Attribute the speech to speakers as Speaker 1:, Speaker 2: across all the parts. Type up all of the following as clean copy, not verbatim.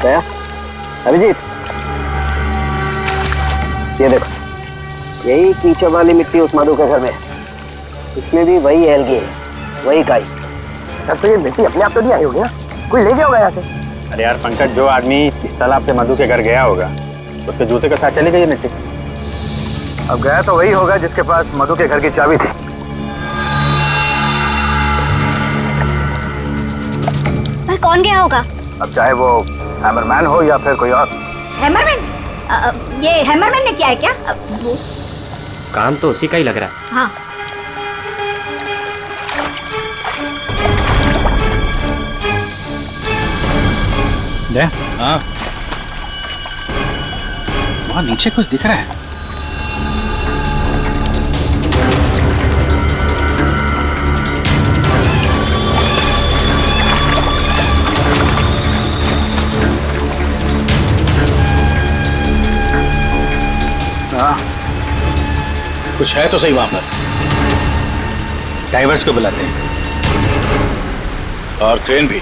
Speaker 1: दया, अभिजीत, ये देखो, यही कीचड़ वाली मिट्टी उस मधु के घर में, इसमें भी वही एलगी है, वही काई।
Speaker 2: तब तो ये मिट्टी अपने आप तो नहीं आई होगी ना, कोई ले गया होगा यहाँ से।
Speaker 3: अरे यार पंकज, जो आदमी इस तालाब से मधु के घर गया होगा उसके जूते के साथ चली गई मिट्टी।
Speaker 2: अब गया तो वही होगा जिसके पास मधु के घर की चाबी थी।
Speaker 4: पर कौन गया होगा?
Speaker 2: अब चाहे वो हैमरमैन हो या फिर कोई और।
Speaker 4: हैमरमैन? ये हैमरमैन ने किया है क्या? वो
Speaker 5: काम तो उसी का ही लग रहा है।
Speaker 4: हाँ।
Speaker 6: हाँ, वहाँ नीचे कुछ दिख रहा है।
Speaker 2: हाँ,
Speaker 6: कुछ है तो सही वहां पर। डाइवर्स को बुलाते हैं और क्रेन भी।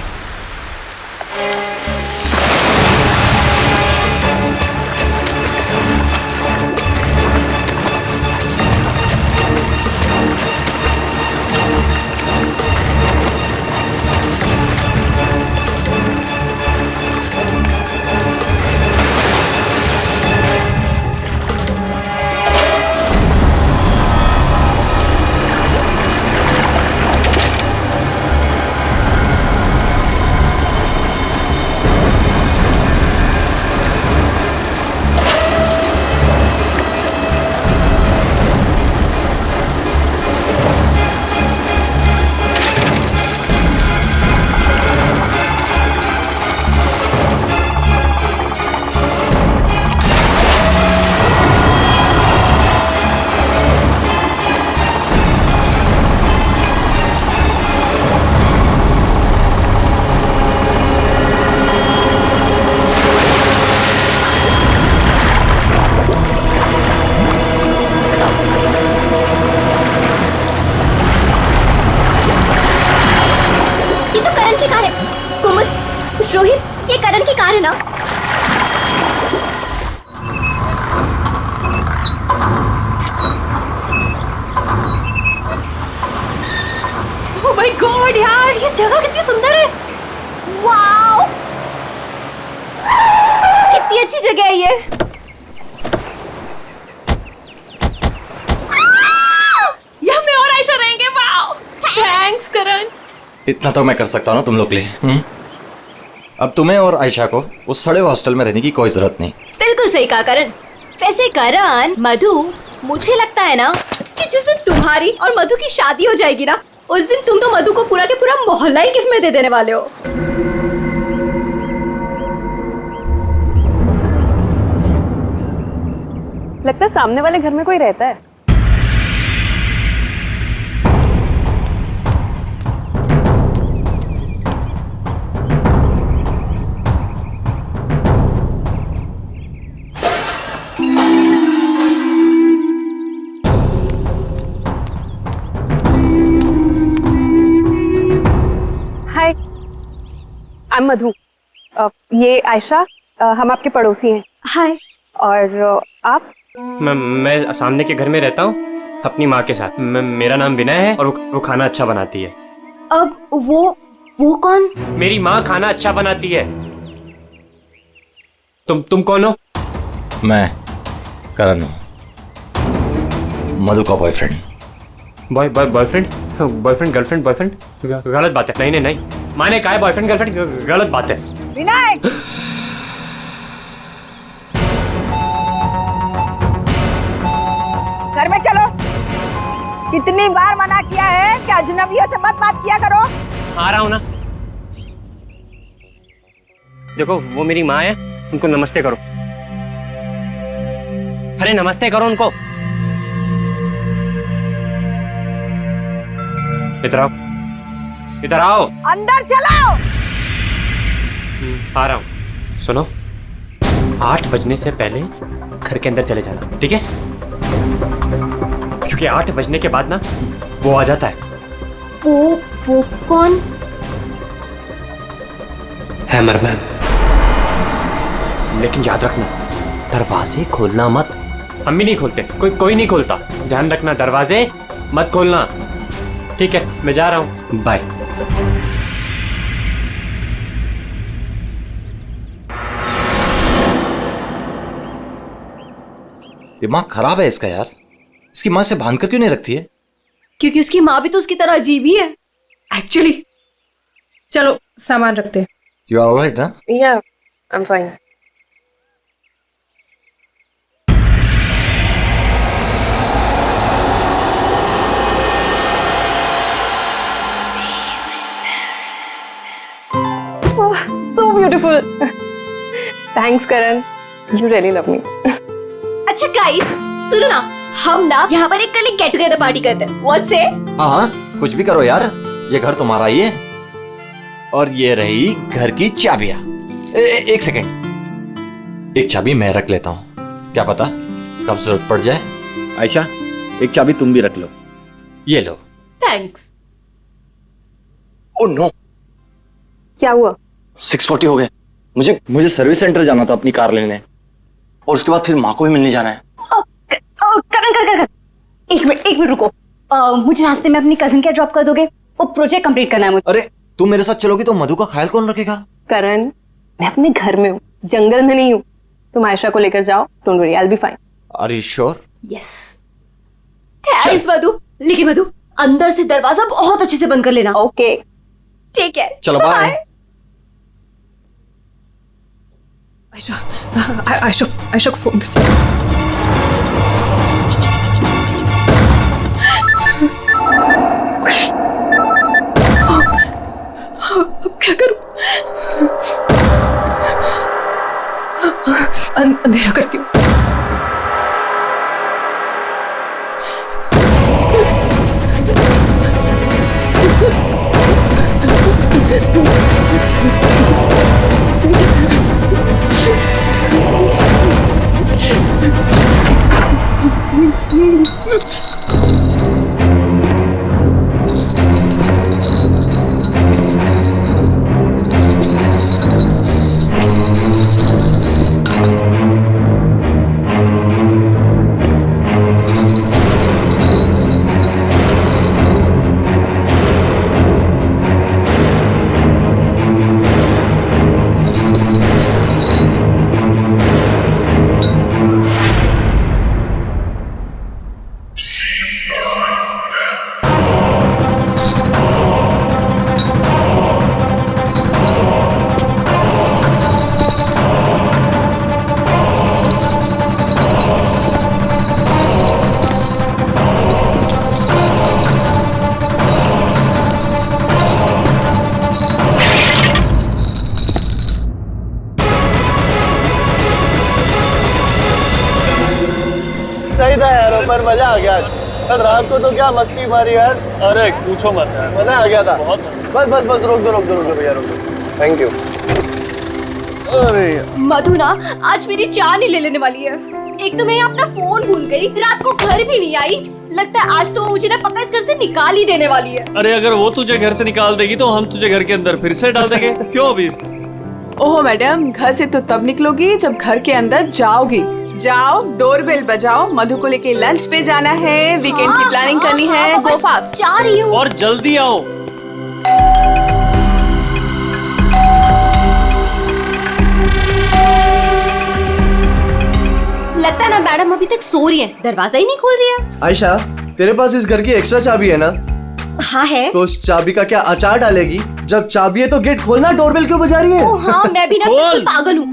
Speaker 4: रोहित, ये करण की कार है ना? ओह माय गॉड यार, ये जगह कितनी सुंदर है। वाओ, कितनी अच्छी जगह है ये। यहाँ मैं और आयशा रहेंगे। वाओ, थैंक्स करण।
Speaker 7: इतना तो मैं कर सकता हूँ ना तुम लोग के लिए। अब तुम्हें और आयशा को उस सड़े हॉस्टल में रहने की कोई जरूरत नहीं।
Speaker 4: बिल्कुल सही कहा करण। वैसे करण, मधु, मुझे लगता है ना कि जिस दिन तुम्हारी और मधु की शादी हो जाएगी ना, उस दिन तुम तो मधु को पूरा के पूरा मोहल्ला ही गिफ्ट में दे देने वाले हो।
Speaker 8: लगता है सामने वाले घर में कोई रहता है। हाय, आई एम मधु। ये आयशा, हम आपके पड़ोसी हैं।
Speaker 4: हाय।
Speaker 8: और आप?
Speaker 5: मैं सामने के घर में रहता हूँ अपनी माँ के साथ। मेरा नाम विनय है और वो खाना अच्छा बनाती है।
Speaker 4: अब वो कौन?
Speaker 5: मेरी माँ खाना अच्छा बनाती है। तुम कौन हो?
Speaker 7: मैं करण हूँ, मधु का बॉयफ्रेंड।
Speaker 5: बॉयफ्रेंड गर्लफ्रेंड बॉयफ्रेंड गलत बात है। नहीं, माँ ने कहा है बॉयफ्रेंड गर्लफ्रेंड, गलत बात है।
Speaker 9: विनायक, घर में चलो। कितनी बार मना किया है कि अजनबियों से मत बात किया करो।
Speaker 5: आ रहा हूँ ना। देखो, वो मेरी माँ है, उनको नमस्ते करो। अरे नमस्ते करो उनको। इधर आओ, इधर आओ।
Speaker 9: अंदर चलो।
Speaker 5: आ रहा हूँ। सुनो, 8 बजने से पहले घर के अंदर चले जाना, ठीक है? क्योंकि 8 बजने के बाद ना वो आ जाता है।
Speaker 4: वो कौन?
Speaker 5: हैमरमैन। लेकिन याद रखना, दरवाजे खोलना मत। हम भी नहीं खोलते, कोई नहीं खोलता। ध्यान रखना, दरवाजे मत खोलना। ठीक है, मैं जा रहा हूँ, बाय।
Speaker 7: दिमाग खराब है इसका यार। इसकी माँ से बांध कर क्यों नहीं रखती है?
Speaker 4: क्योंकि उसकी माँ भी तो उसकी तरह अजीब ही है एक्चुअली।
Speaker 8: चलो सामान रखते हैं।
Speaker 7: यू आर ऑलराइट ना?
Speaker 8: या I am fine. So beautiful. Thanks Karan. You really love me.
Speaker 4: अच्छा गाइस, सुनो ना, हम ना यहाँ पर एक कल गेट टुगेदर पार्टी करते हैं। What say?
Speaker 7: हाँ, कुछ भी करो यार, ये घर तुम्हारा ही है। और ये रही घर की चाबियां। एक सेकंड, एक चाबी मैं रख लेता हूँ, क्या पता कब जरूरत पड़ जाए।
Speaker 2: आयशा, एक चाबी तुम भी रख लो।
Speaker 7: ये लो।
Speaker 4: थैंक्स।
Speaker 7: ओह नो,
Speaker 8: क्या हुआ?
Speaker 2: 6:40 हो गए। मुझे सर्विस सेंटर जाना था अपनी कार लेने, और उसके बाद फिर माँ को भी मिलने जाना है।
Speaker 4: कर। एक मिनट रुको। मुझे रास्ते में अपनी कजिन क्या ड्रॉप कर दोगे? वो प्रोजेक्ट कंप्लीट करना है मुझे।
Speaker 7: अरे तुम मेरे साथ चलोगी तो मधु का ख्याल कौन रखेगा?
Speaker 8: करण, मैं अपने घर में हूँ, जंगल में नहीं हूँ। तुम आयशा को लेकर जाओ, don't worry, I will be fine.
Speaker 7: Are you sure?
Speaker 4: Yes. Thanks Madhu. लेकिन मधु, अंदर से दरवाजा बहुत अच्छे से बंद कर लेना।
Speaker 8: ओके,
Speaker 4: ठीक है,
Speaker 7: चलो बाय।
Speaker 8: आयशा को फोन करती हूँ। अब क्या करूं? अंधेरा करती हूँ।
Speaker 2: सही था यार, पर मजा आ गया। कल रात को तो क्या मस्ती मारी यार। अरे पूछो मत यार, मजा आ गया था बहुत। बस रोक दो भैया, रोक दो। Thank you. अरे
Speaker 4: मधु ना आज मेरी जान ही ले लेने वाली है। एक तो मैं अपना फोन भूल गई, रात को घर भी नहीं आई। लगता है आज तो वो मुझे ना पक्का इस घर से निकाल ही देने वाली है।
Speaker 10: अरे अगर वो तुझे घर से निकाल देगी तो हम तुझे घर के अंदर फिर से डाल देंगे। क्यों अभी?
Speaker 8: ओहो मैडम, घर से तो तब निकलोगी जब घर के अंदर जाओगी। जाओ, डोरबेल बजाओ, मधु को लेके लंच पे जाना है, वीकेंड की प्लानिंग करनी है। गो फास्ट।
Speaker 4: जा रही हूँ।
Speaker 10: और जल्दी आओ।
Speaker 4: लगता है ना मैडम अभी तक सो रही है, दरवाजा ही नहीं खोल रही है।
Speaker 2: आयशा, तेरे पास इस घर की एक्स्ट्रा चाबी है ना?
Speaker 4: हाँ है।
Speaker 2: तो उस चाबी का क्या अचार डालेगी? जब चाबी है तो गेट खोलना, डोरबेल क्यों बजा रही है?
Speaker 4: ओ हाँ, मैं भी ना बिल्कुल पागल हूँ।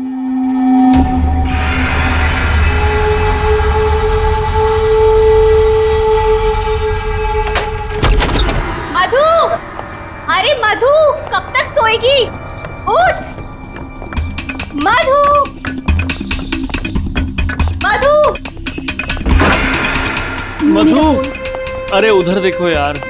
Speaker 4: मधु, अरे मधु, कब तक सोएगी? उठ मधु, मधु,
Speaker 10: मधु, अरे उधर देखो यार।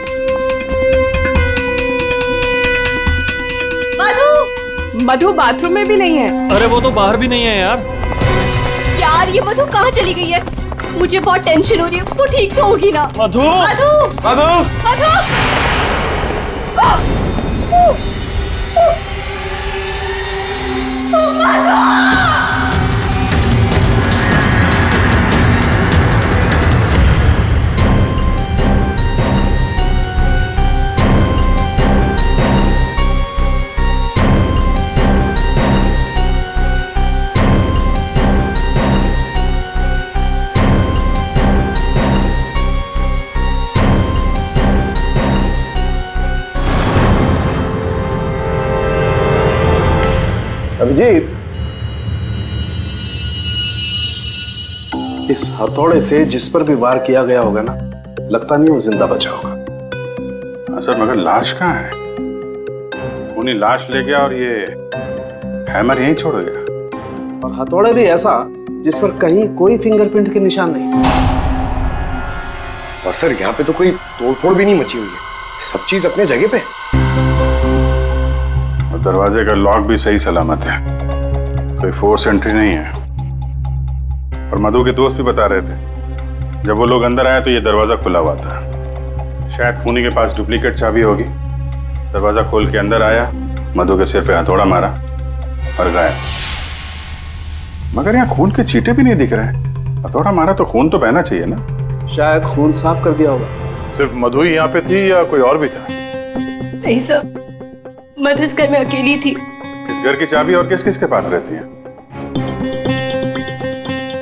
Speaker 8: मधु बाथरूम में भी नहीं है।
Speaker 10: अरे वो तो बाहर भी नहीं है यार।
Speaker 4: यार ये मधु कहाँ चली गई है? मुझे बहुत टेंशन हो रही है। वो ठीक तो होगी ना?
Speaker 10: मधु,
Speaker 4: मधु,
Speaker 10: मधु,
Speaker 4: मधु, मधु।
Speaker 11: अजीत, इस हथौड़े से जिस पर भी वार किया गया होगा ना, लगता नहीं वो जिंदा बचा होगा।
Speaker 12: सर मगर लाश कहाँ है? खूनी लाश ले गया और ये हैमर यहीं छोड़ गया।
Speaker 11: और हथौड़े भी ऐसा जिस पर कहीं कोई फिंगरप्रिंट के निशान नहीं।
Speaker 13: और सर यहाँ पे तो कोई तोड़फोड़ भी नहीं मची हुई है, सब चीज अपने जगह पे।
Speaker 12: और दरवाजे का लॉक भी सही सलामत है, कोई फोर्स एंट्री नहीं है। और मधु के दोस्त भी बता रहे थे जब वो लोग अंदर आए तो ये दरवाजा खुला हुआ था। शायद खूनी के पास डुप्लीकेट चाबी होगी। दरवाजा खोल के अंदर आया, मधु के सिर पे हथौड़ा मारा और गायब। मगर यहाँ खून के छींटे भी नहीं दिख रहे। हथौड़ा मारा तो खून तो बहना चाहिए ना।
Speaker 11: शायद खून साफ कर दिया होगा।
Speaker 12: सिर्फ मधु ही यहाँ पे थी या कोई और भी था?
Speaker 4: नहीं सर, मधु इस घर में अकेली थी।
Speaker 12: इस घर की चाबी और किस किस के पास रहती है?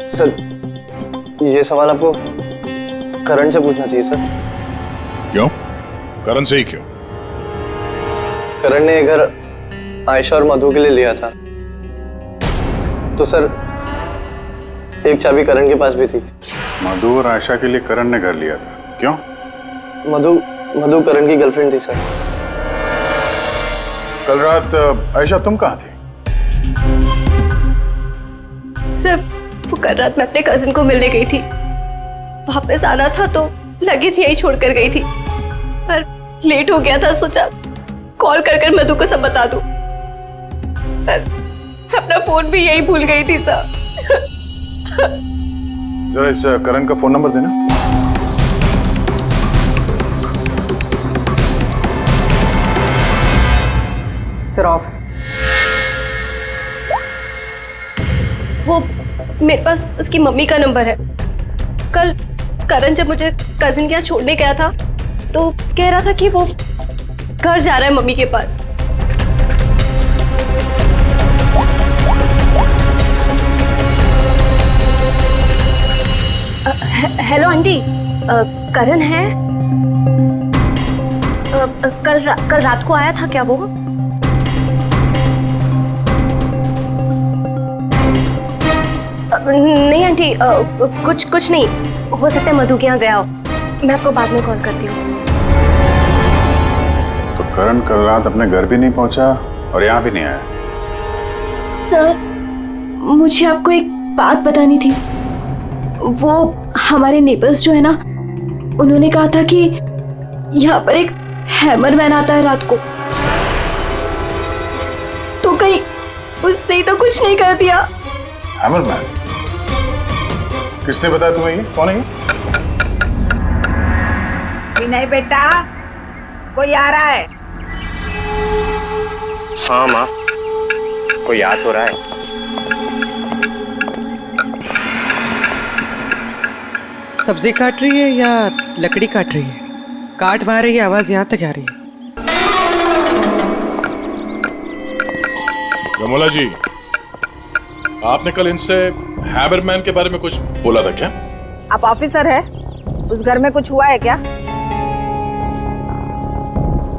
Speaker 2: सर ये सवाल आपको करण से पूछना चाहिए सर।
Speaker 12: क्यों? करण से ही क्यों?
Speaker 2: करण ने ये घर आयशा और मधु के लिए लिया था, तो सर एक चाबी करण के पास भी थी।
Speaker 12: मधु और आयशा के लिए करण ने घर लिया था, क्यों?
Speaker 2: मधु करण की गर्लफ्रेंड थी सर।
Speaker 12: कल रात आयशा तुम कहाँ थी?
Speaker 4: सर वो कल रात मैं अपने कजिन को मिलने गई थी। वापस आना था तो लगेज यहीं छोड़कर गई थी, पर लेट हो गया था, सोचा कॉल कर मधु को सब बता दूं, पर अपना फोन भी यही भूल गई थी सर।
Speaker 12: जरा इस करण का फोन नंबर देना।
Speaker 9: Sir of.
Speaker 4: वो मेरे पास उसकी मम्मी का नंबर है। कल करण जब मुझे कजिन के यहाँ छोड़ने गया था तो कह रहा था कि वो घर जा रहा है मम्मी के पास। हेलो आंटी, करण है? कल रात को आया था क्या वो? नहीं आंटी, कुछ नहीं, हो सकता है मधु के यहाँ गया हो। मैं आपको बाद में कॉल करती हूँ।
Speaker 12: तो करण कल रात अपने घर भी नहीं पहुंचा और यहाँ भी नहीं आया।
Speaker 4: सर मुझे आपको एक बात बतानी थी। वो हमारे नेबर्स जो है ना, उन्होंने कहा था कि यहाँ पर एक हैमरमैन आता है रात को। तो कहीं उसने तो कुछ नहीं कर दिया?
Speaker 12: हैमरमैन? किसने बताया तुम्हें ये? कौन है ये?
Speaker 9: विनय बेटा, कोई आ रहा है?
Speaker 3: हाँ माँ, कोई याद हो रहा है।
Speaker 14: सब्जी काट रही है या लकड़ी काट रही है? काट वहाँ रही है, आवाज यहाँ तक आ रही है।
Speaker 12: रमोला जी, आपने कल इनसे हैमरमैन के बारे में कुछ बोला था क्या?
Speaker 9: आप ऑफिसर है, उस घर में कुछ हुआ है क्या?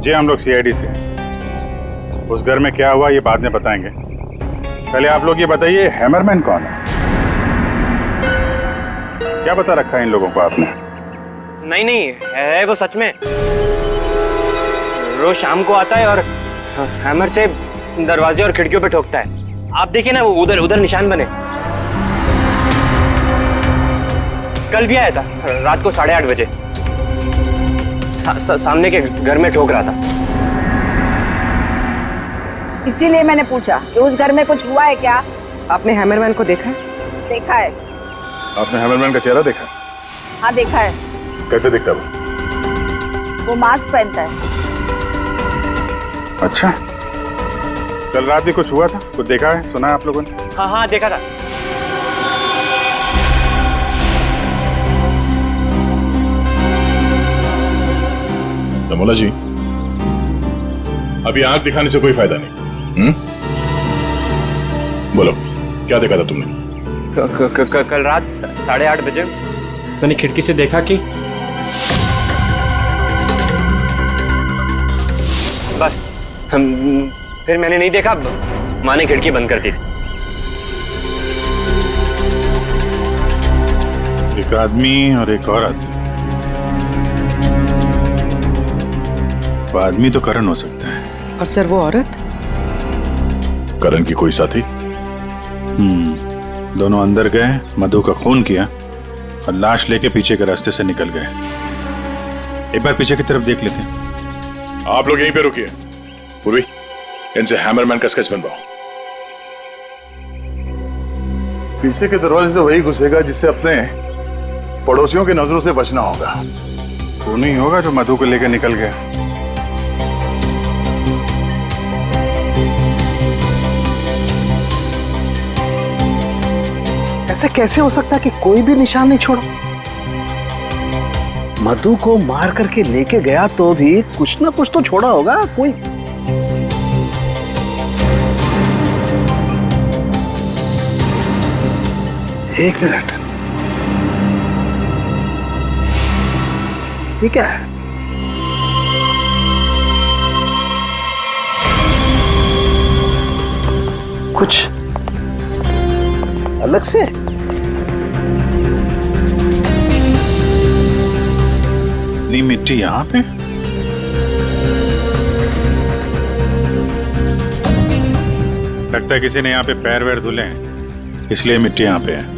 Speaker 12: जी हम लोग सीआईडी से। उस घर में क्या हुआ ये बाद में बताएंगे। पहले आप लोग ये बताइए, हैमरमैन कौन है? क्या बता रखा है इन लोगों को आपने?
Speaker 5: नहीं है वो सच में। रोज शाम को आता है और हैमर से दरवाजे और खिड़कियों पे ठोकता है। आप देखिए ना, वो उधर निशान बने। कल भी आया था रात को 8:30 बजे। सामने के घर में ठोक रहा था।
Speaker 9: इसीलिए मैंने पूछा कि उस घर में कुछ हुआ है क्या?
Speaker 14: आपने हैमरमैन को देखा है?
Speaker 9: देखा है।
Speaker 12: आपने हैमरमैन का चेहरा देखा?
Speaker 9: हाँ देखा है।
Speaker 12: कैसे दिखता है
Speaker 9: वो मास्क पहनता है।
Speaker 12: अच्छा, कल रात भी कुछ हुआ था? कुछ देखा है, सुना है आप लोगों ने?
Speaker 5: हाँ देखा था।
Speaker 12: रमोला जी, अभी आंख दिखाने से कोई फायदा नहीं। बोलो, क्या देखा था तुमने?
Speaker 5: कल रात 8:30 बजे मैंने खिड़की से देखा कि बस फिर मैंने नहीं देखा।
Speaker 3: माँ ने खिड़की बंद कर दी थी।
Speaker 12: एक आदमी और एक औरत। वो आदमी तो करण हो सकता है।
Speaker 14: और सर वो औरत?
Speaker 12: करण की कोई साथी? दोनों अंदर गए, मधु का खून किया और लाश लेके पीछे के रास्ते से निकल गए। एक बार पीछे की तरफ देख लेते हैं।
Speaker 15: आप लोग यहीं पे रुकिए। पूर्वी, इनसे हैमरमैन का स्केच बनवाओ।
Speaker 16: पीछे के दरवाजे से वही घुसेगा जिससे अपने पड़ोसियों की नजरों से बचना होगा।
Speaker 12: वो नहीं होगा जो मधु को लेकर निकल गया।
Speaker 11: ऐसा कैसे हो सकता है कि कोई भी निशान नहीं छोड़ा? मधु को मार करके लेके गया तो भी कुछ ना कुछ तो छोड़ा होगा कोई। एक मिनट, ठीक है। कुछ अलग से?
Speaker 12: इतनी मिट्टी यहाँ पे? लगता है किसी ने यहाँ पे पैर वैर धुले हैं, इसलिए मिट्टी यहाँ पे है।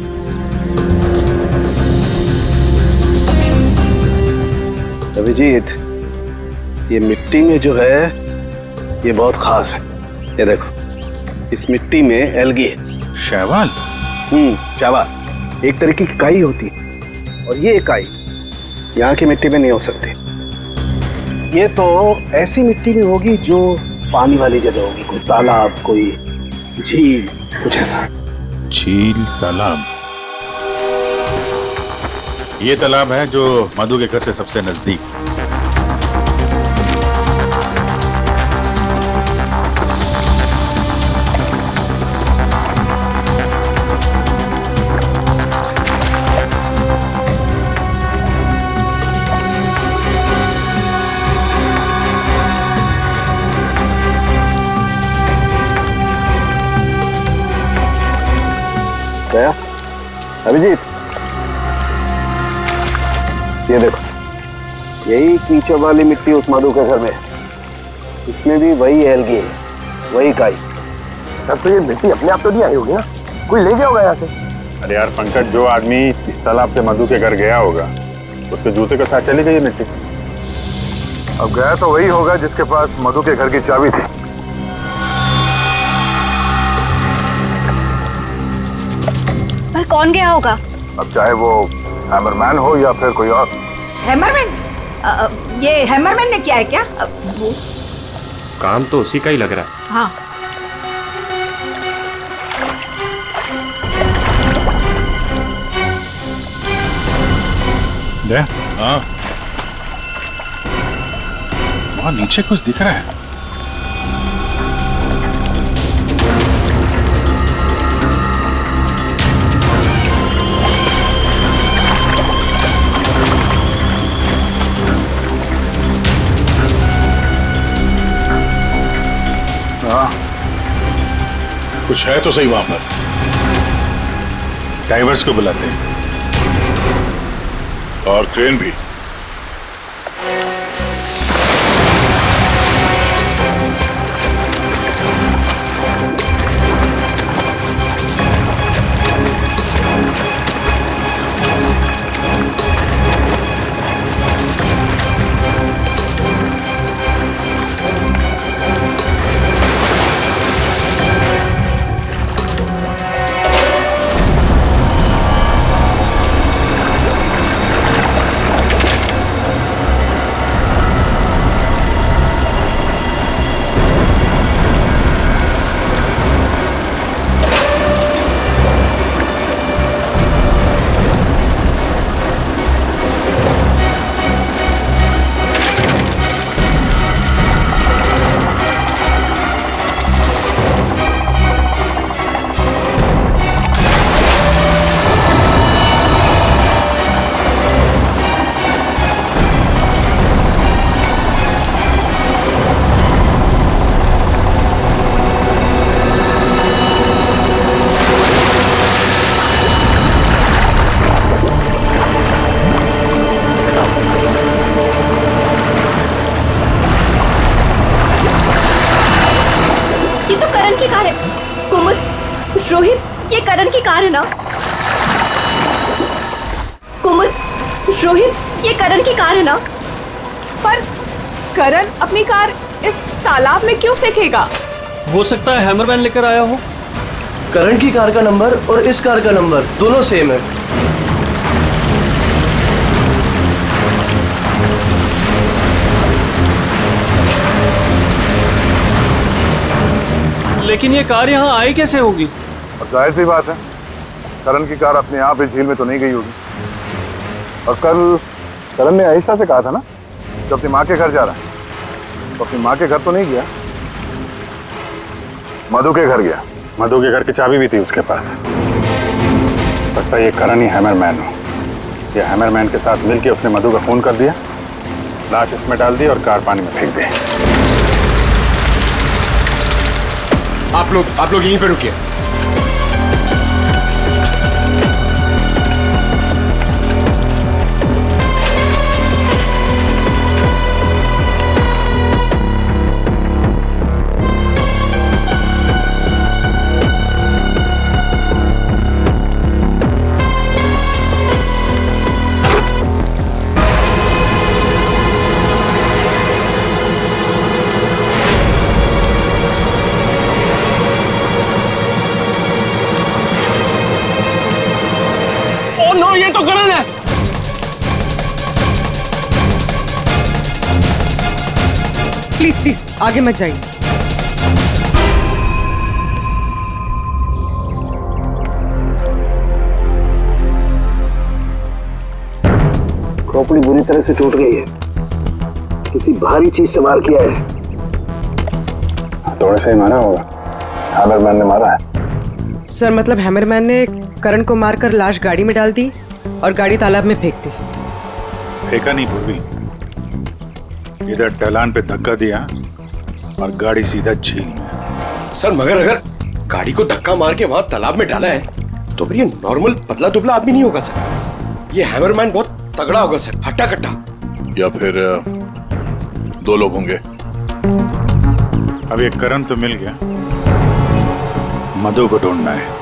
Speaker 11: अभिजीत, ये मिट्टी में जो है ये बहुत खास है। ये देखो, इस मिट्टी में एल्गी है।
Speaker 12: शैवाल?
Speaker 11: शैवाल एक तरीके की काई होती है और ये काई यहाँ की मिट्टी में नहीं हो सकती। ये तो ऐसी मिट्टी में होगी जो पानी वाली जगह होगी, कोई तालाब, कोई झील, कुछ ऐसा।
Speaker 12: झील, तालाब? ये तालाब है जो मधु के घर से सबसे नजदीक।
Speaker 11: क्या अभिजीत, ये देखो, यही कीचड़ वाली मिट्टी उस मधु के घर में है। इसमें भी वही एल्गी है, वही काई।
Speaker 13: तब तो ये मिट्टी अपने आप तो नहीं आई होगी ना, कोई ले गया होगा यहाँ से।
Speaker 12: अरे यार पंकज, जो आदमी इस तालाब से मधु के घर गया होगा उसके जूते के साथ चली गई मिट्टी।
Speaker 13: अब गया तो वही होगा जिसके पास मधु के घर की चाबी थी।
Speaker 4: पर कौन गया होगा?
Speaker 13: अब चाहे वो हैमरमैन हो या फिर कोई और।
Speaker 9: हैमरमैन? ये हैमरमैन ने किया है क्या?
Speaker 5: काम तो उसी का ही लग रहा है।
Speaker 9: हाँ।
Speaker 12: हाँ, वहाँ नीचे कुछ दिख रहा है।
Speaker 15: कुछ है तो सही वहां पर।
Speaker 12: डाइवर्स को बुलाते हैं
Speaker 15: और क्रेन भी।
Speaker 4: ये करण की कार है ना? कुमुद, रोहित, ये करण की कार है ना?
Speaker 8: पर करण अपनी कार इस तालाब में क्यों फेंकेगा?
Speaker 10: हो सकता है हैमरमैन लेकर आया हो।
Speaker 2: करण की कार का नंबर और इस कार का नंबर दोनों सेम है।
Speaker 10: लेकिन ये कार यहाँ आई कैसे होगी?
Speaker 13: और जाहिर सी बात है, करण की कार अपने आप इस झील में तो नहीं गई होगी। और कल करण ने आयशा से कहा था ना, जब अपनी माँ के घर जा रहा है, तो अपनी माँ के घर तो नहीं गया, मधु के घर गया।
Speaker 12: मधु के घर की चाबी भी थी उसके पास। लगता है ये करण ही हैमरमैन हो। ये हैमरमैन के साथ मिलकर उसने मधु का खून कर दिया, लाश इसमें डाल दी और कार पानी में फेंक दी।
Speaker 17: आप लोग यहीं पे रुकिए।
Speaker 10: ये तो करण है।
Speaker 14: प्लीज प्लीज आगे मत जाइए।
Speaker 11: खोपड़ी बुरी तरह से टूट गई है। किसी भारी चीज से मार किया है।
Speaker 12: थोड़े से ही मारा होगा। हैमरमैन ने मारा है।
Speaker 14: सर मतलब हैमरमैन ने करण को मारकर लाश गाड़ी में डाल दी और गाड़ी तालाब में फेंक दी।
Speaker 12: फेंका नहीं पूर्वी, इधर ढलान पे धक्का दिया और गाड़ी सीधा झील में।
Speaker 17: सर मगर अगर गाड़ी को धक्का मार के वहां तालाब में डाला है तो फिर ये नॉर्मल पतला दुबला आदमी नहीं होगा सर। ये हैमरमैन बहुत तगड़ा होगा सर, हट्टा कट्टा।
Speaker 15: या फिर दो लोग होंगे।
Speaker 12: अब ये करण तो मिल गया, मधु को ढूंढना है।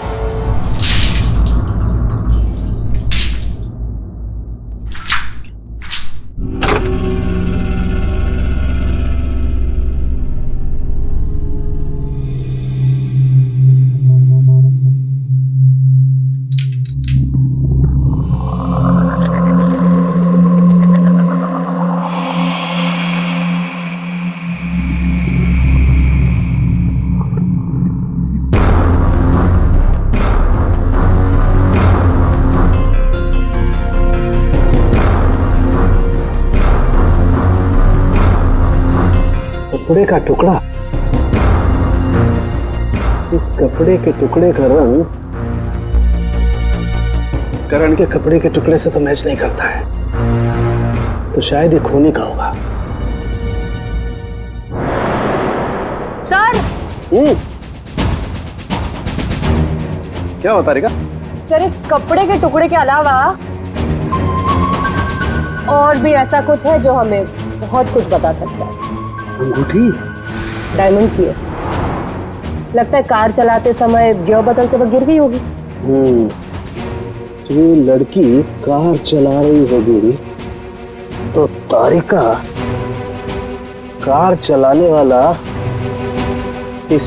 Speaker 11: कपड़े का टुकड़ा। इस कपड़े के टुकड़े का रंग करण के कपड़े के टुकड़े से तो मैच नहीं करता है, तो शायद ये खूनी का होगा।
Speaker 9: सर
Speaker 11: क्या होता रहेगा?
Speaker 9: सर इस कपड़े के टुकड़े के अलावा और भी ऐसा कुछ है जो हमें बहुत कुछ बता सकता है।
Speaker 11: अंगूठी
Speaker 9: डायमंड की है। लगता है कार चलाते समय गियर बदलते वक्त गिर गई होगी।
Speaker 11: तो ये लड़की कार चला रही होगी तो तारिका कार चलाने वाला इस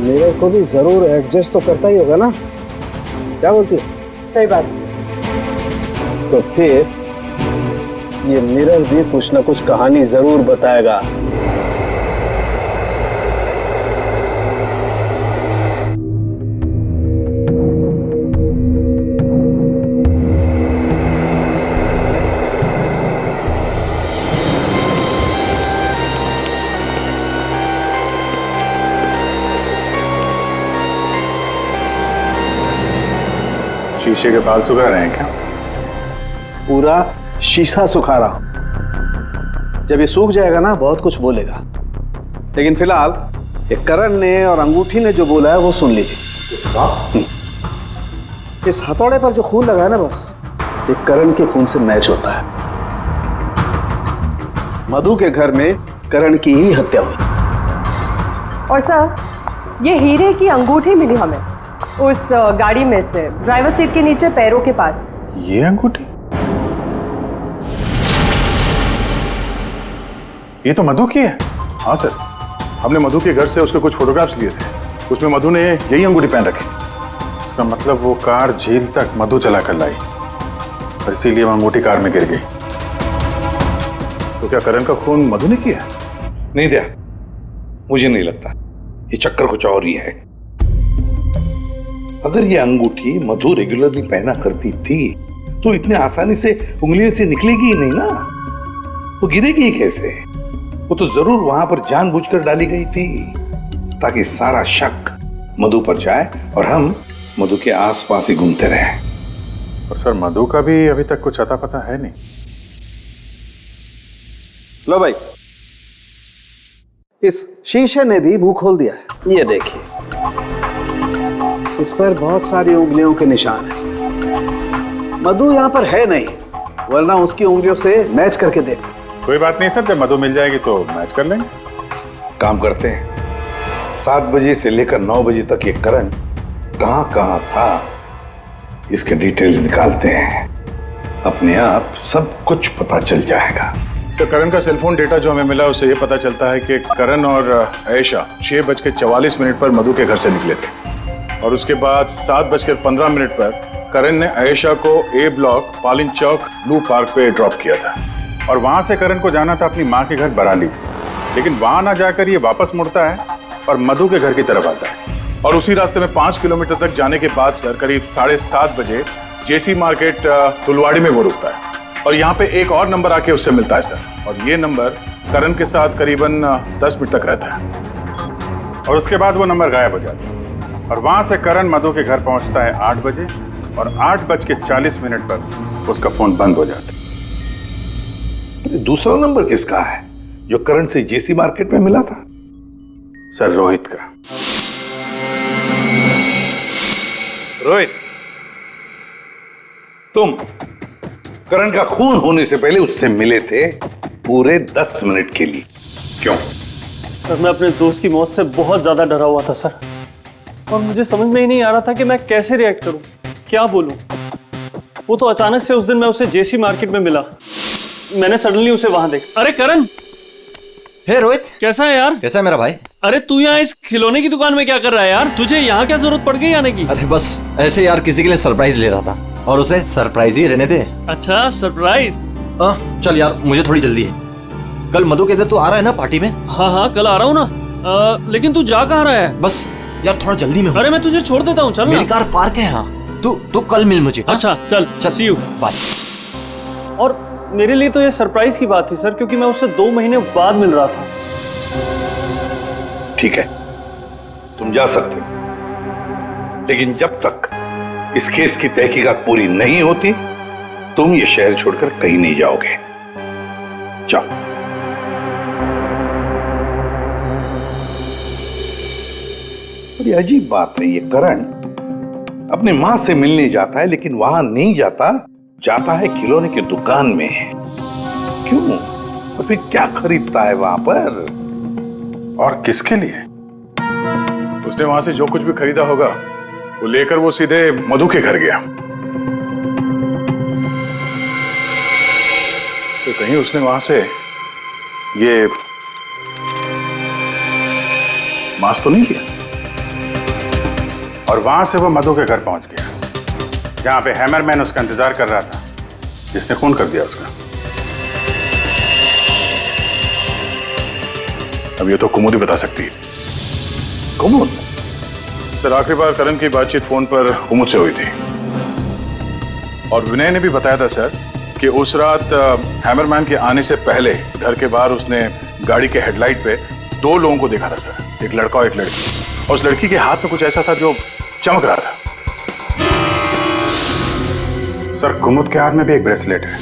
Speaker 11: मिरर को भी जरूर एडजस्ट तो करता ही होगा ना? क्या बोलती है?
Speaker 9: सही बात।
Speaker 11: तो फिर ये मिरर भी कुछ ना कुछ कहानी जरूर बताएगा।
Speaker 12: शीशे के बाल सुखा रहे हैं क्या?
Speaker 11: पूरा शीशा सुखा रहा हूं। जब ये सूख जाएगा ना बहुत कुछ बोलेगा, लेकिन फिलहाल ये करण ने और अंगूठी ने जो बोला है वो सुन लीजिए। इस हथौड़े पर जो खून लगा है ना, बस ये करण के खून से मैच होता है। मधु के घर में करण की ही हत्या हुई।
Speaker 9: और सर ये हीरे की अंगूठी मिली हमें।
Speaker 14: उस गाड़ी में से, ड्राइवर सीट के नीचे पैरों के पास।
Speaker 12: ये अंगूठी? ये तो मधु की है। हाँ सर, हमने मधु के घर से उसके कुछ फोटोग्राफ्स लिए थे, उसमें मधु ने यही अंगूठी पहन रखी। इसका मतलब वो कार झील तक मधु चला कर लाई और इसीलिए वो अंगूठी कार में गिर गई। तो क्या करण का खून मधु ने किया?
Speaker 13: नहीं दिया, मुझे नहीं लगता। ये चक्कर कुछ और ही है। अगर ये अंगूठी मधु रेगुलरली पहना करती थी तो इतने आसानी से उंगलियों से निकलेगी ही नहीं ना। वो गिरेगी कैसे? वो तो जरूर वहां पर जानबूझकर डाली गई थी ताकि सारा शक मधु पर जाए और हम मधु के आसपास ही घूमते रहे।
Speaker 12: और सर मधु का भी अभी तक कुछ अता पता है नहीं।
Speaker 11: लो भाई, इस शीशे ने भी मुंह खोल दिया है। ये देखिए, इस पर बहुत सारी उंगलियों के निशान हैं। मधु यहाँ पर है नहीं, वरना उसकी उंगलियों से मैच करके दे।
Speaker 12: कोई बात नहीं सर, जब मधु मिल जाएगी तो मैच कर लेंगे।
Speaker 13: काम करते हैं, 7 बजे से लेकर 9 बजे तक ये करण कहां कहां था इसके डिटेल्स निकालते हैं। अपने आप सब कुछ पता चल जाएगा।
Speaker 12: तो करण का सेलफोन डेटा जो हमें मिला उससे ये पता चलता है कि करण और आयशा 6:44 पर मधु के घर से निकले थे और उसके बाद 7:15 पर करण ने आयशा को ए ब्लॉक पालिन चौक ब्लू पार्क पे ड्रॉप किया था और वहां से करण को जाना था अपनी माँ के घर बराली, लेकिन वहां ना जाकर ये वापस मुड़ता है और मधु के घर की तरफ आता है और उसी रास्ते में 5 किलोमीटर तक जाने के बाद सर करीब 7:30 बजे जेसी मार्केट फुलवाड़ी में वो रुकता है और यहाँ पे एक और नंबर आके उससे मिलता है सर, और ये नंबर करण के साथ करीबन 10 मिनट तक रहता है और उसके बाद वो नंबर गायब हो जाता है और वहां से करण मधु के घर पहुंचता है 8 बजे और 8:40 पर उसका फोन बंद हो जाता है।
Speaker 13: दूसरा नंबर किसका है जो करण से जेसी मार्केट में मिला था?
Speaker 12: सर रोहित का।
Speaker 13: रोहित, तुम करण का खून होने से पहले उससे मिले थे पूरे 10 मिनट के लिए, क्यों?
Speaker 2: सर मैं अपने दोस्त की मौत से बहुत ज्यादा डरा हुआ था सर, और मुझे समझ में ही नहीं आ रहा था कि मैं कैसे रिएक्ट करूं, क्या बोलूं। वो तो अचानक से उस दिन मैं उसे जेसी मार्केट में मिला, मैंने सडनली उसे वहां देखा। अरे करण!
Speaker 7: हे रोहित,
Speaker 10: कैसा है यार?
Speaker 7: कैसा है मेरा भाई?
Speaker 10: अरे तू यहाँ इस खिलौने की दुकान में क्या कर रहा है यार? तुझे यहाँ क्या जरूरत पड़ गई आने की?
Speaker 7: अरे बस ऐसे यार, किसी के लिए सरप्राइज ले रहा था और उसे सरप्राइज ही रहने दे।
Speaker 10: अच्छा सरप्राइज?
Speaker 7: चल यार, मुझे थोड़ी जल्दी है। कल मधु के इधर तू आ रहा है ना पार्टी में?
Speaker 10: हाँ कल आ रहा हूँ ना, लेकिन तू जा कहाँ रहा है?
Speaker 7: बस यार थोड़ा जल्दी में हूँ।
Speaker 10: अरे मैं तुझे छोड़ देता हूँ, चल।
Speaker 7: मेरी कार पार्क है यहाँ, तू कल मिल मुझे।
Speaker 10: अच्छा चल, सी यू,
Speaker 7: बाय।
Speaker 2: और मेरे लिए तो ये सरप्राइज की बात थी सर, क्योंकि मैं उससे 2 महीने बाद मिल रहा था।
Speaker 13: ठीक है, तुम जा सकते हो, लेकिन जब तक इस केस की तहकीकात पूरी नहीं होती तुम ये शहर छोड़कर कहीं नहीं जाओगे। जाओ। बड़ी अजीब बात है, ये करण अपनी मां से मिलने जाता है लेकिन वहां नहीं जाता है खिलौने की दुकान में। क्यों? तो फिर क्या खरीदता है वहां पर
Speaker 12: और किसके लिए? उसने वहां से जो कुछ भी खरीदा होगा वो लेकर वो सीधे मधु के घर गया। तो कहीं उसने वहां से ये मास्क तो नहीं लिया? और वहां से वो मधु के घर पहुंच गया जहां पे हैमरमैन उसका इंतजार कर रहा था, जिसने खून कर दिया उसका। अब ये तो कुमुद ही बता सकती है।
Speaker 13: कुमुद?
Speaker 12: सर आखिरी बार करण की बातचीत फोन पर कुमुद से हुई थी और विनय ने भी बताया था सर कि उस रात हैमरमैन के आने से पहले घर के बाहर उसने गाड़ी के हेडलाइट पे 2 लोगों को देखा था सर, एक लड़का और एक लड़की, और उस लड़की के हाथ में कुछ ऐसा था जो चमक रहा था। सर कुमुद के हाथ में भी एक ब्रेसलेट है,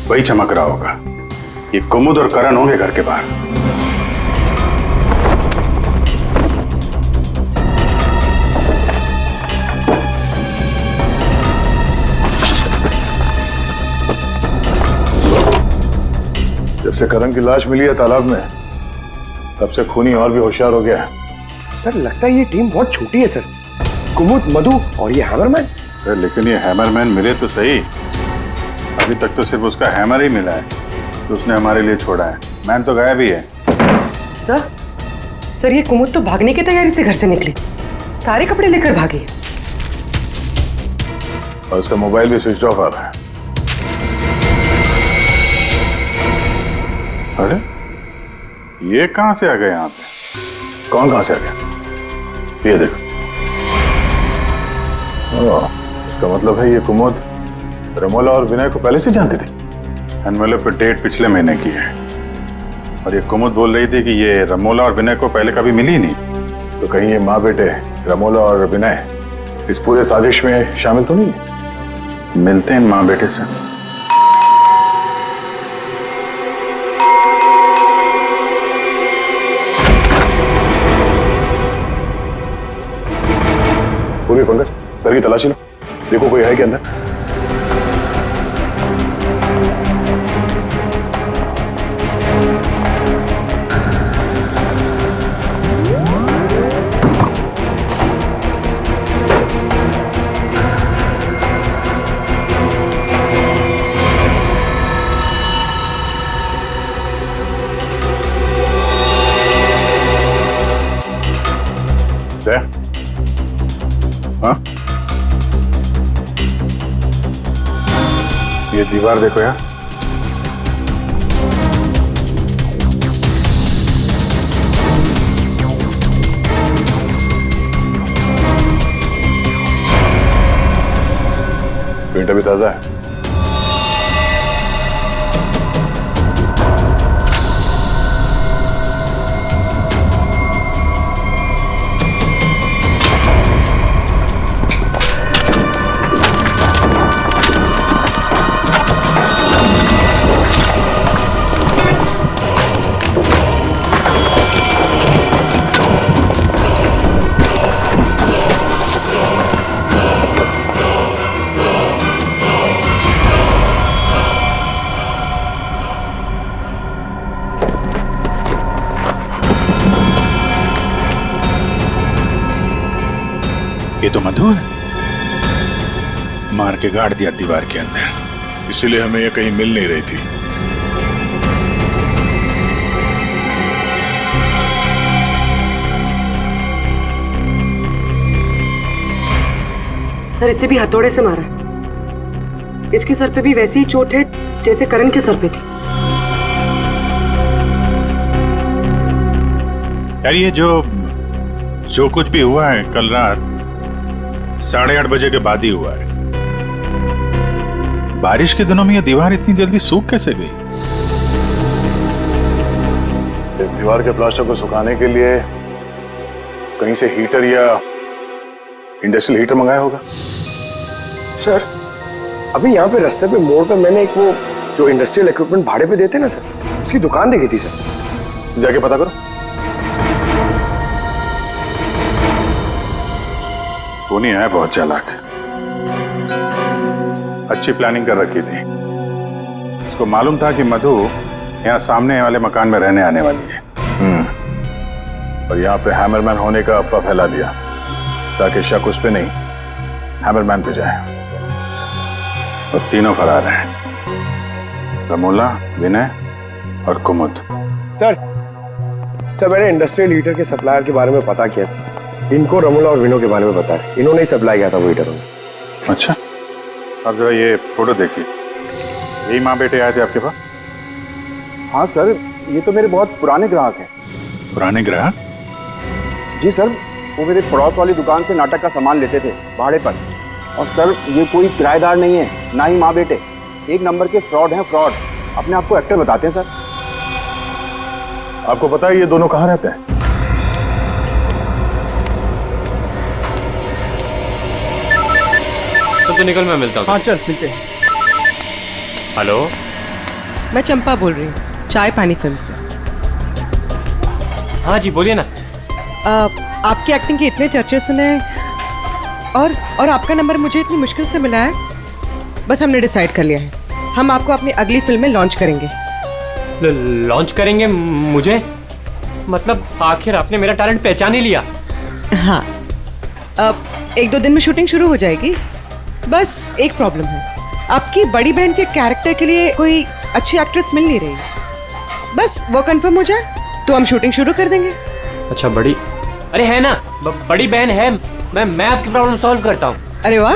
Speaker 12: वही चमक रहा होगा। ये कुमुद और करण होंगे घर के बाहर।
Speaker 13: जब से करण की लाश मिली है तालाब में, तब से खूनी और भी होशियार हो गया है।
Speaker 17: सर लगता है ये टीम बहुत छोटी है सर। कुमुद, मधु और ये हैमरमैन।
Speaker 12: लेकिन ये हैमरमैन मिले तो सही, अभी तक तो सिर्फ उसका हैमर ही मिला है तो उसने हमारे लिए छोड़ा है। मैन तो गायब ही है।
Speaker 14: सर ये कुमुद तो भागने की तैयारी से घर से निकली, सारे कपड़े लेकर भागी
Speaker 13: और उसका मोबाइल भी स्विच ऑफ आ रहा है। अरे ये कहां से आ गए यहाँ पे? कौन कहां से आ गया? ये देखो। इसका मतलब है ये कुमुद रमोला और विनय को पहले से जानती थी। एनवेलप पे डेट पिछले महीने की है और ये कुमुद बोल रही थी कि ये रमोला और विनय को पहले कभी मिली ही नहीं। तो कहीं ये माँ बेटे रमोला और विनय इस पूरे साजिश में शामिल तो नहीं है?
Speaker 12: मिलते हैं इन माँ बेटे से।
Speaker 13: पूरी पंकज घर की तलाशी लो, देखो कोई है क्या अंदर।
Speaker 12: हाँ? ये दीवार देखो यार।
Speaker 13: पेंट अभी ताजा है।
Speaker 15: ये तो मधु है, मार के गाड़ दिया दीवार के अंदर, इसीलिए हमें ये कहीं मिल नहीं रही थी।
Speaker 14: सर इसे भी हथौड़े से मारा है। इसके सर पे भी वैसी ही चोट है जैसे करण के सर पे थी।
Speaker 12: यार ये जो कुछ भी हुआ है कल रात 8:30 बजे के बाद ही हुआ है। बारिश के दिनों में ये दीवार इतनी जल्दी सूख कैसे गई?
Speaker 13: इस दीवार के प्लास्टर को सुखाने के लिए कहीं से हीटर या इंडस्ट्रियल हीटर मंगाया होगा।
Speaker 17: सर अभी यहाँ पे रास्ते पे मोड़ पे मैंने एक वो जो इंडस्ट्रियल इक्विपमेंट भाड़े पे देते ना सर, उसकी दुकान देखी थी सर।
Speaker 13: जाके पता करो।
Speaker 12: टोनी है बहुत चालाक, अच्छी प्लानिंग कर रखी थी। इसको मालूम था कि मधु यहाँ सामने वाले मकान में रहने आने वाली है।
Speaker 13: और यहाँ पे हैमरमैन होने का अफवाह फैला दिया ताकि शक उस पे नहीं हैमरमैन पे जाए।
Speaker 12: और तीनों फरार हैं, रमोला, विनय और कुमुद।
Speaker 17: सर मैंने इंडस्ट्रियल हीटर के सप्लायर के बारे में पता किया। इनको रमोला और विनो के बारे में पता है, इन्होंने ही सप्लाई किया था वो हीटर।
Speaker 12: अच्छा, अब जो ये फोटो देखिए, यही माँ बेटे आए थे आपके पास?
Speaker 11: हाँ सर, ये तो मेरे बहुत पुराने ग्राहक हैं।
Speaker 12: पुराने ग्राहक?
Speaker 11: जी सर, वो मेरे पड़ोस वाली दुकान से नाटक का सामान लेते थे भाड़े पर। और सर ये कोई किराएदार नहीं है, ना ही माँ बेटे, एक नंबर के फ्रॉड हैं, फ्रॉड। अपने आपको एक्टर बताते हैं सर।
Speaker 13: आपको पता है ये दोनों कहाँ रहते हैं?
Speaker 5: तो निकल, मैं मिलता हूँ।
Speaker 11: हाँ चल मिलते हैं।
Speaker 5: हेलो,
Speaker 14: मैं चंपा बोल रही हूँ, चाय पानी फिल्म से।
Speaker 5: हाँ जी बोलिए ना।
Speaker 14: आपकी एक्टिंग के इतने चर्चे सुने हैं और आपका नंबर मुझे इतनी मुश्किल से मिला है। बस हमने डिसाइड कर लिया है, हम आपको अपनी अगली फिल्म में लॉन्च करेंगे।
Speaker 5: लॉन्च करेंगे मुझे? मतलब आखिर आपने मेरा टैलेंट पहचान ही लिया?
Speaker 14: हाँ, अब 1-2 दिन में शूटिंग शुरू हो जाएगी। बस एक प्रॉब्लम है, आपकी बड़ी बहन के कैरेक्टर के लिए कोई अच्छी एक्ट्रेस मिल नहीं रही। बस वो कंफर्म हो जाए तो हम शूटिंग शुरू कर देंगे।
Speaker 5: अच्छा बड़ी, अरे है ना, बड़ी बहन है, मैं आपकी प्रॉब्लम सॉल्व करता हूँ।
Speaker 14: अरे वाह,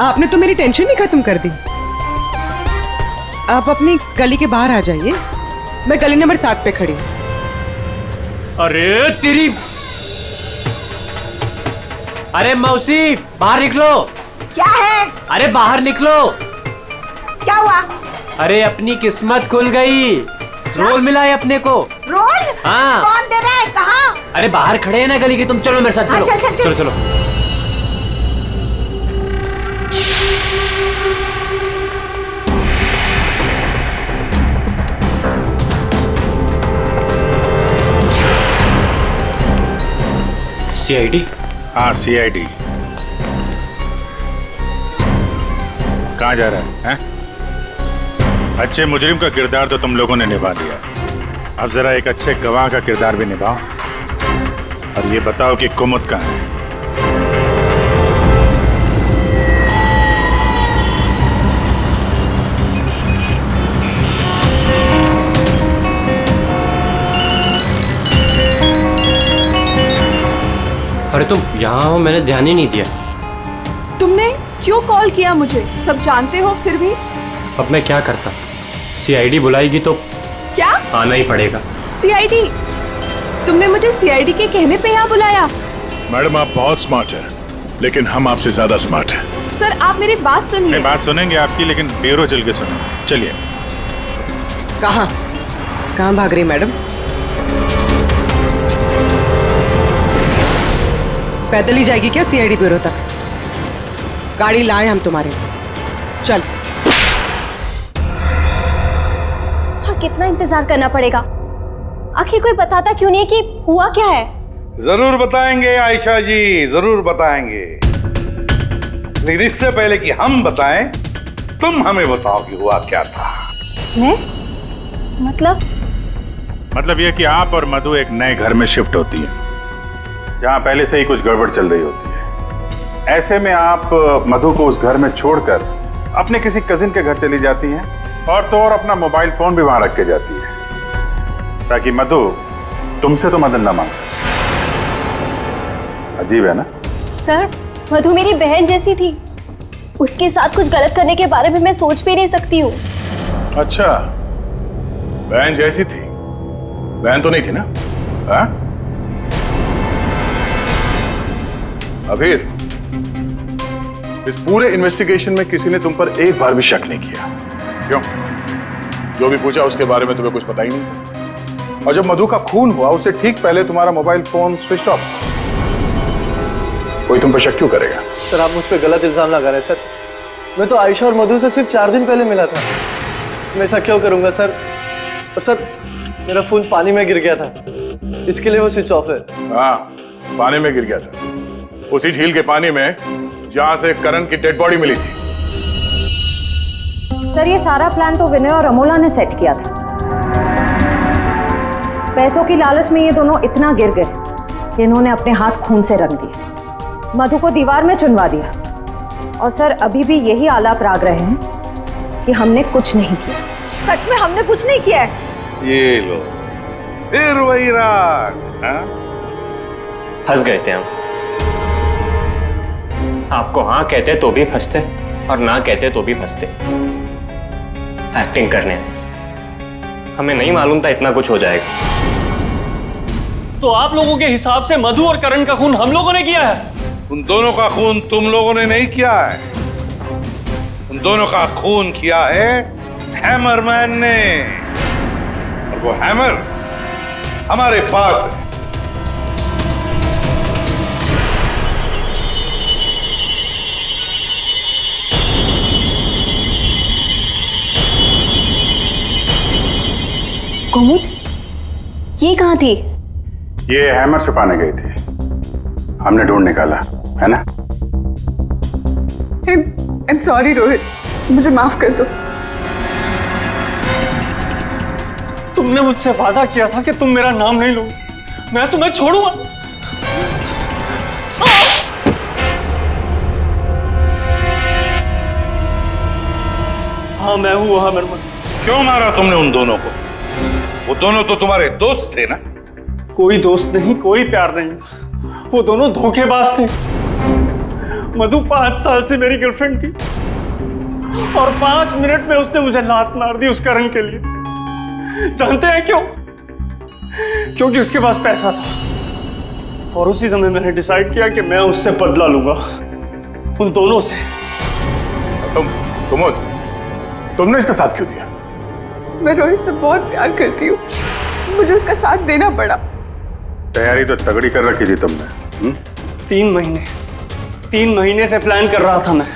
Speaker 14: आपने तो मेरी टेंशन ही खत्म कर दी। आप अपनी गली के बाहर आ जाइए, मैं गली नंबर 7 पे खड़ी हूँ।
Speaker 5: अरे तेरी, अरे मौसी बाहर निकलो।
Speaker 9: क्या है?
Speaker 5: अरे बाहर निकलो।
Speaker 9: क्या हुआ?
Speaker 5: अरे अपनी किस्मत खुल गई, रोल मिला है अपने को।
Speaker 9: रोल?
Speaker 5: हाँ।
Speaker 9: कौन दे रहा है? कहाँ?
Speaker 5: अरे बाहर खड़े हैं ना गली के, तुम चलो मेरे साथ, चलो चलो चलो। CID?
Speaker 15: हाँ CID। कहाँ जा रहा है? अच्छे मुजरिम का किरदार तो तुम लोगों ने निभा दिया, अब जरा एक अच्छे गवाह का किरदार भी निभाओ और ये बताओ कि कुमुद कहाँ है?
Speaker 5: अरे तुम यहाँ हो, मैंने ध्यान ही नहीं दिया।
Speaker 8: तुमने क्यों कॉल किया मुझे? सब जानते हो फिर भी?
Speaker 5: अब मैं क्या करता, CID बुलाएगी तो
Speaker 8: क्या
Speaker 5: आना ही पड़ेगा।
Speaker 8: CID? तुमने मुझे CID के कहने पे यहाँ बुलाया?
Speaker 15: मैडम आप बहुत स्मार्ट है, लेकिन हम आपसे ज्यादा स्मार्ट है।
Speaker 8: सर आप मेरी बात सुनिए।
Speaker 15: नहीं, बात सुनेंगे आपकी, लेकिन ब्यूरो चल के सुनेंगे। चलिए।
Speaker 14: कहाँ भाग रही मैडम? पैदल ही जाएगी क्या CID ब्यूरो तक? गाड़ी लाए हम तुम्हारे। चल।
Speaker 4: और कितना इंतजार करना पड़ेगा? आखिर कोई बताता क्यों नहीं कि हुआ क्या है?
Speaker 13: जरूर बताएंगे आयशा जी, जरूर बताएंगे, लेकिन इससे पहले कि हम बताएं, तुम हमें बताओ कि हुआ क्या था।
Speaker 4: मैं?
Speaker 12: मतलब ये कि आप और मधु एक नए घर में शिफ्ट होती हैं, जहां पहले से ही कुछ गड़बड़ चल रही होती है। ऐसे में आप मधु को उस घर में छोड़कर अपने किसी कजिन के घर चली जाती हैं, और तो और अपना मोबाइल फोन भी वहां रख के जाती है, ताकि मधु तुमसे तो मदद ना मांगे। अजीब है ना?
Speaker 4: सर, मधु मेरी बहन जैसी थी, उसके साथ कुछ गलत करने के बारे में मैं सोच भी नहीं सकती हूँ।
Speaker 13: अच्छा, बहन जैसी थी? बहन तो नहीं थी ना? हाँ? अभीर, इस पूरे इन्वेस्टिगेशन में किसी ने तुम पर एक बार भी शक नहीं किया, क्यों? जो भी पूछा उसके बारे में तुम्हें कुछ पता ही नहीं। और जब मधु का खून हुआ उससे ठीक पहले तुम्हारा मोबाइल फोन स्विच ऑफ, कोई तुम पर शक क्यों करेगा?
Speaker 2: सर आप मुझ पर गलत इल्जाम लगा रहे हैं सर। मैं तो आयशा और मधु से सिर्फ 4 दिन पहले मिला था। मैं ऐसा क्यों करूंगा सर? और सर मेरा फोन पानी में गिर गया था, इसके लिए वो स्विच ऑफ है।
Speaker 13: हाँ, पानी में गिर गया था, उसी झील के पानी में जहां से करण की डेड बॉडी मिली थी।
Speaker 9: सर ये सारा प्लान तो विनय और अमोला ने सेट किया था। पैसों की लालच में ये दोनों इतना गिर गए कि इन्होंने अपने हाथ खून से रंग दिए, मधु को दीवार में चुनवा दिया। और सर अभी भी यही आलाप राग रहे हैं कि हमने कुछ नहीं किया। सच में हमने कुछ नहीं किया है।
Speaker 13: ये लो, फिर वही राग।
Speaker 5: फंस गए थे हम। आपको हाँ कहते तो भी फंसते, और ना कहते तो भी फंसते। एक्टिंग करने हमें नहीं मालूम था इतना कुछ हो जाएगा।
Speaker 10: तो आप लोगों के हिसाब से मधु और करण का खून हम लोगों ने किया है?
Speaker 13: उन दोनों का खून तुम लोगों ने नहीं किया है, उन दोनों का खून किया है हैमरमैन ने, और वो हैमर हमारे पास है।
Speaker 4: कुमुद, ये कहाँ थी?
Speaker 12: ये हैमर छुपाने गई थी, हमने ढूंढ निकाला, है ना?
Speaker 8: I'm sorry रोहित, मुझे माफ कर दो।
Speaker 10: तुमने मुझसे वादा किया था कि तुम मेरा नाम नहीं लोगे, मैं तुम्हें छोड़ूंगा। हाँ मैं हूँ हैमरमैन।
Speaker 15: क्यों मारा तुमने उन दोनों को? वो दोनों तो तुम्हारे दोस्त थे ना?
Speaker 10: कोई दोस्त नहीं, कोई प्यार नहीं, वो दोनों धोखेबाज थे। मधु 5 साल से मेरी गर्लफ्रेंड थी और 5 मिनट में उसने मुझे लात मार दी उसका रंग के लिए। जानते हैं क्यों? क्योंकि उसके पास पैसा था और उसी समय मैंने डिसाइड किया कि मैं उससे बदला लूंगा, उन दोनों से।
Speaker 16: तुमने इसका साथ क्यों दिया?
Speaker 8: मैं रोहित से बहुत प्यार करती हूँ, मुझे उसका साथ देना पड़ा।
Speaker 12: तैयारी तो तगड़ी कर रखी थी तुमने।
Speaker 10: 3 महीने से प्लान कर रहा था मैं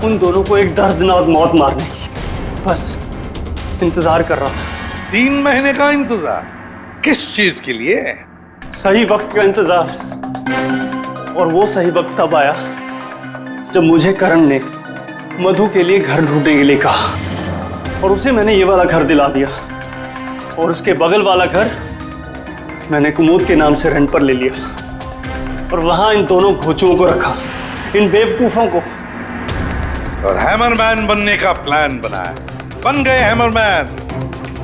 Speaker 10: उन दोनों को एक दर्दनाक मौत मारने की। बस इंतजार कर रहा था।
Speaker 15: 3 महीने का इंतजार? किस चीज के लिए?
Speaker 10: सही वक्त का इंतजार। और वो सही वक्त तब आया जब मुझे करण ने मधु के लिए घर ढूंढने के लिए कहा और उसे मैंने ये वाला घर दिला दिया और उसके बगल वाला घर मैंने कुमुद के नाम से रेंट पर ले लिया और वहां इन दोनों घोचुओं को रखा, इन बेवकूफों को।
Speaker 15: और हैमरमैन बनने का प्लान बनाया। बन गए हैमरमैन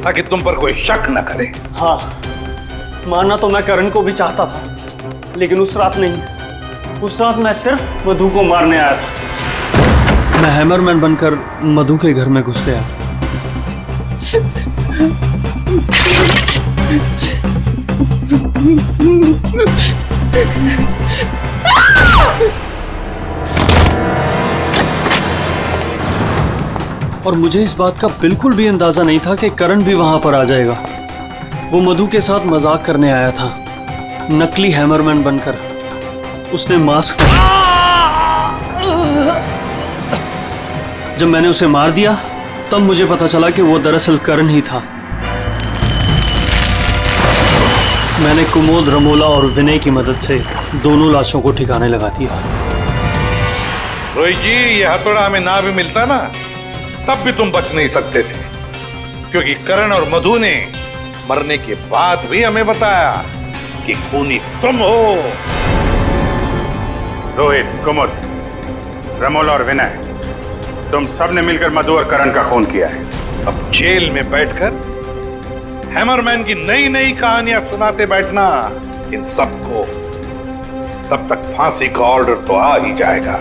Speaker 15: ताकि तुम पर कोई शक न करे।
Speaker 10: हाँ, मानना तो मैं करण को भी चाहता था, लेकिन उस रात नहीं। उस रात मैं सिर्फ मधु को मारने आया था। मैं हैमरमैन बनकर मधु के घर में घुस गया। और मुझे इस बात का बिल्कुल भी अंदाजा नहीं था कि करण भी वहां पर आ जाएगा। वो मधु के साथ मजाक करने आया था, नकली हैमरमैन बनकर। उसने मास्क, जब मैंने उसे मार दिया तब मुझे पता चला कि वो दरअसल करण ही था। मैंने कुमोद, रमोला और विनय की मदद से दोनों लाशों को ठिकाने लगा दिया।
Speaker 15: रोहित जी, ये हथौड़ा हमें ना भी मिलता ना, तब भी तुम बच नहीं सकते थे, क्योंकि करण और मधु ने मरने के बाद भी हमें बताया कि खूनी तुम हो।
Speaker 12: रोहित, कुमुद, रमोला और विनय, तुम सब ने मिलकर मधु और करण का खून किया है।
Speaker 15: अब जेल में बैठकर हैमरमैन की नई नई कहानियां सुनाते बैठना इन सबको, तब तक फांसी का ऑर्डर तो आ ही जाएगा।